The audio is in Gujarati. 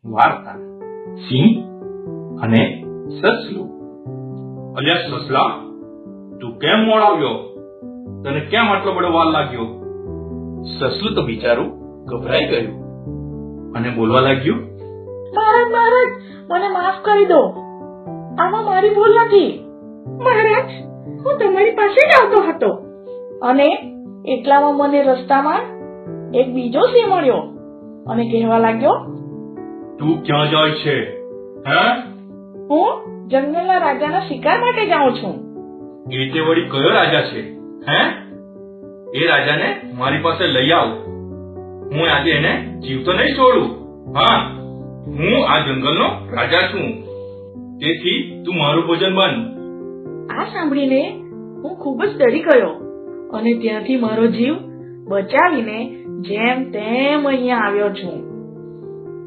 વાર્તા સિંહ અને સસલું. અલ્યા સસલા, તું કેમ મોડો આવ્યો? તને કેમ આટલો બધો વાર લાગ્યો? સસલું તો બિચારું ગભરાઈ ગયું અને બોલવા લાગ્યું, મહારાજ, મને માફ કરી દો. આમાં મારી ભૂલ નથી. મહારાજ, હું તમારી પાસે જ આવતો હતો અને એટલામાં મને રસ્તામાં એક બીજો સિંહ મળ્યો અને કહેવા લાગ્યો, તું ક્યાં જાય છે? હે? હું જંગલના રાજાના શિકાર માટે જાઉં છું. એ તે વળી કયો રાજા છે? હે? એ રાજાને મારી પાસે લઈ આવ. હું આજે એને જીવતો નહીં છોડું. હા, હું આ જંગલનો રાજા છું, તેથી તું મારું ભોજન બન. આ સાંભળીને હું ખૂબ જ ડરી ગયો અને ત્યાંથી મારો જીવ બચાવીને જેમ તેમ અહીંયા આવ્યો છું.